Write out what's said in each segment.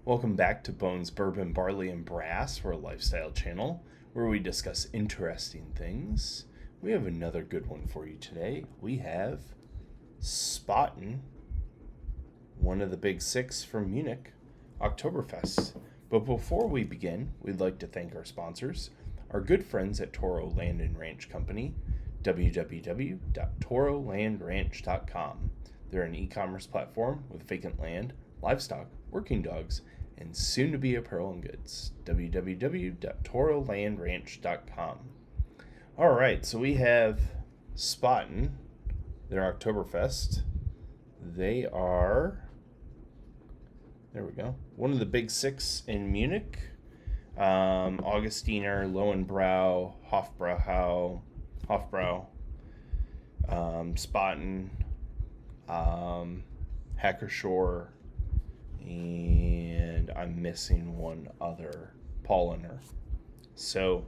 Welcome back to Bones, Bourbon, Barley, and Brass. We're a lifestyle channel where we discuss interesting things. We have another good one for you today. We have Spaten, one of the big six from Munich, Oktoberfest. But before we begin, we'd like to thank our sponsors, our good friends at Toro Land and Ranch Company, www.torolandranch.com. They're an e-commerce platform with vacant land, livestock, working dogs, and soon-to-be apparel and goods. www.torolandranch.com. All right, so we have Spaten, their Oktoberfest. They are, there we go, one of the big six in Munich. Augustiner, Lowenbrau, Hofbrau, Spaten, Hackershore, and I'm missing one other, Paulaner. So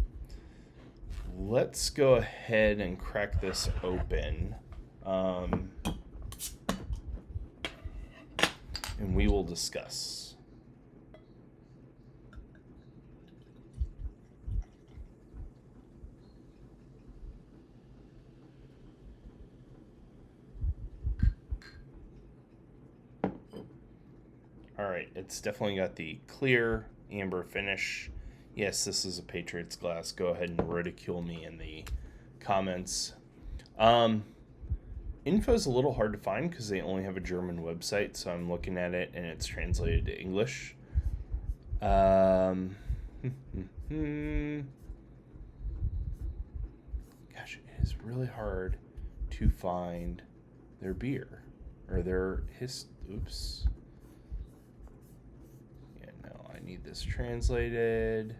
let's go ahead and crack this open, and we will discuss. Alright, it's definitely got the clear amber finish. Yes, this is a Patriots glass. Go ahead and ridicule me in the comments. Info's a little hard to find because they only have a German website, so I'm looking at it and it's translated to English. Gosh, it is really hard to find their beer or their oops. I need this translated.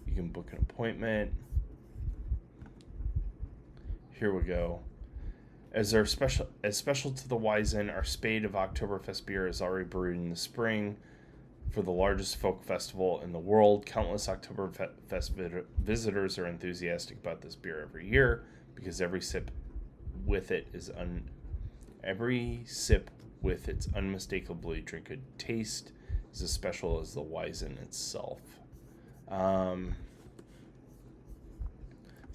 You can book an appointment. Here we go. As special to the Weizen, our spade of Oktoberfest beer is already brewed in the spring for the largest folk festival in the world. Countless Oktoberfest visitors are enthusiastic about this beer every year because every sip with its unmistakably drink-good taste is as special as the Weizen itself. So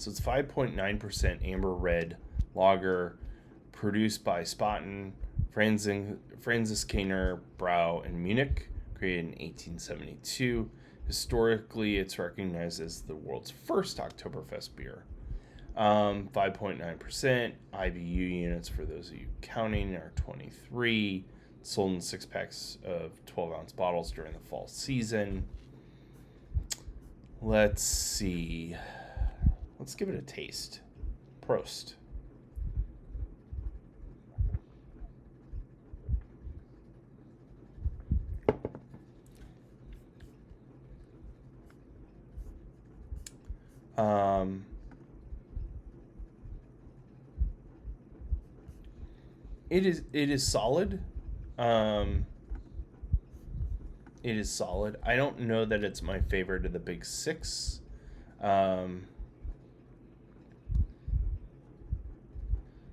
it's 5.9% amber red lager produced by Spaten, Franziskaner Brau in Munich, created in 1872. Historically, it's recognized as the world's first Oktoberfest beer. 5.9%. IBU units, for those of you counting, are 23. Sold in 6-packs of 12-ounce bottles during the fall season. Let's see. Let's give it a taste. Prost. It is solid. It is solid. I don't know that it's my favorite of the big six.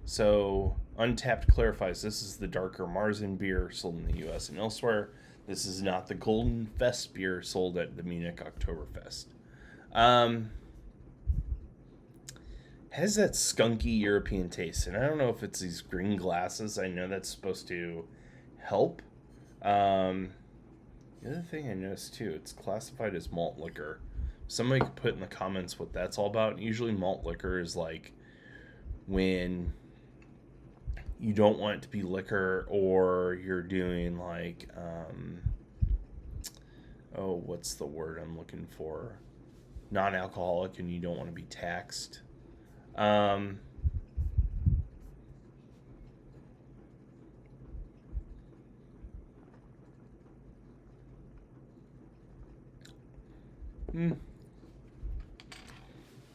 So Untapped clarifies this is the darker Ur-Märzen beer sold in the U.S. and elsewhere. This is not the golden Festbier sold at the Munich Oktoberfest. Has that skunky European taste, and I don't know if it's these green glasses. I know that's supposed to help. The other thing I noticed too, it's classified as malt liquor. Somebody could put in the comments what that's all about. Usually malt liquor is like when you don't want it to be liquor, or you're doing like what's the word I'm looking for? Non-alcoholic, and you don't want to be taxed.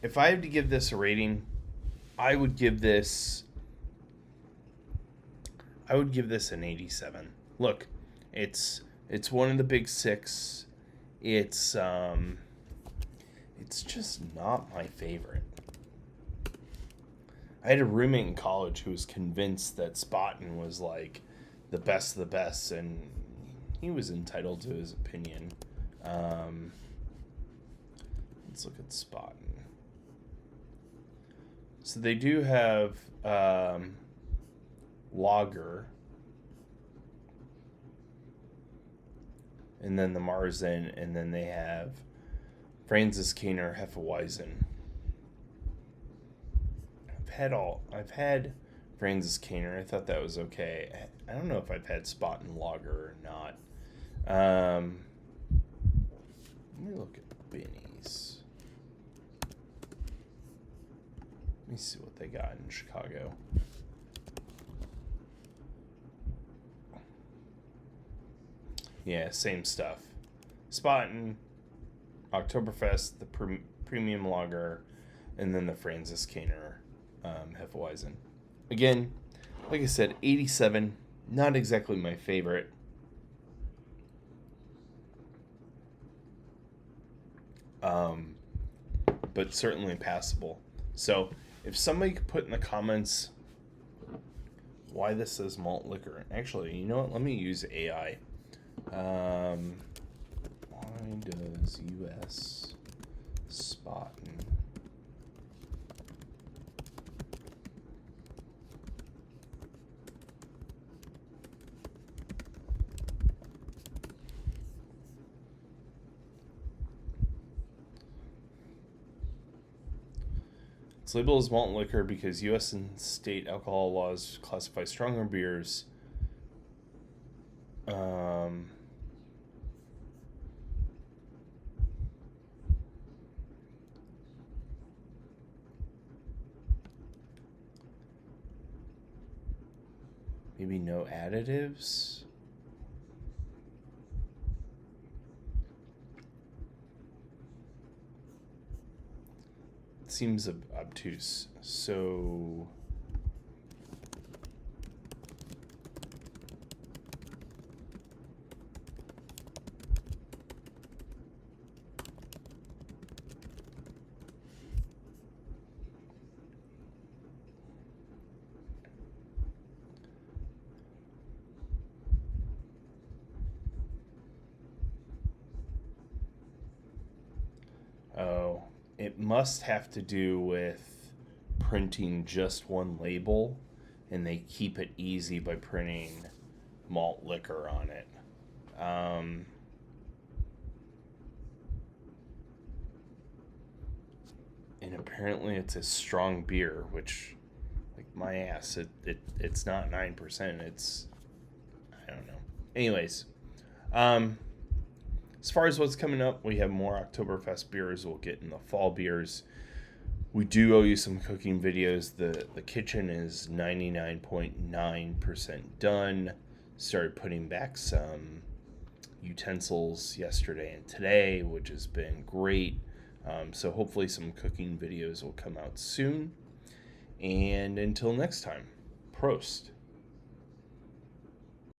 If I had to give this a rating, I would give this an 87. Look, it's one of the big six. It's just not my favorite. I had a roommate in college who was convinced that Spaten was like the best of the best, and he was entitled to his opinion. Let's look at Spaten. So they do have lager, and then the Märzen, and then they have Franziskaner Hefeweizen. I've had Franziskaner. I thought that was okay. I don't know if I've had Spaten lager or not. Let me look at Benny's. Let me see what they got in Chicago. Yeah, same stuff. Spaten, Oktoberfest, the premium lager, and then the Franziskaner Hefeweizen. Again, like I said, 87. Not exactly my favorite. But certainly passable. So, if somebody could put in the comments why this says malt liquor. Actually, you know what? Let me use AI. Why does U.S. Spaten It's labeled as malt liquor because U.S. and state alcohol laws classify stronger beers. Maybe no additives. Seems obtuse. So it must have to do with printing just one label, and they keep it easy by printing malt liquor on it. And apparently it's a strong beer, which, like my ass, it's not 9%. It's, I don't know. Anyways, as far as what's coming up, we have more Oktoberfest beers. We'll get in the fall beers. We do owe you some cooking videos. The kitchen is 99.9% done. Started putting back some utensils yesterday and today, which has been great. So hopefully some cooking videos will come out soon. And until next time, Prost.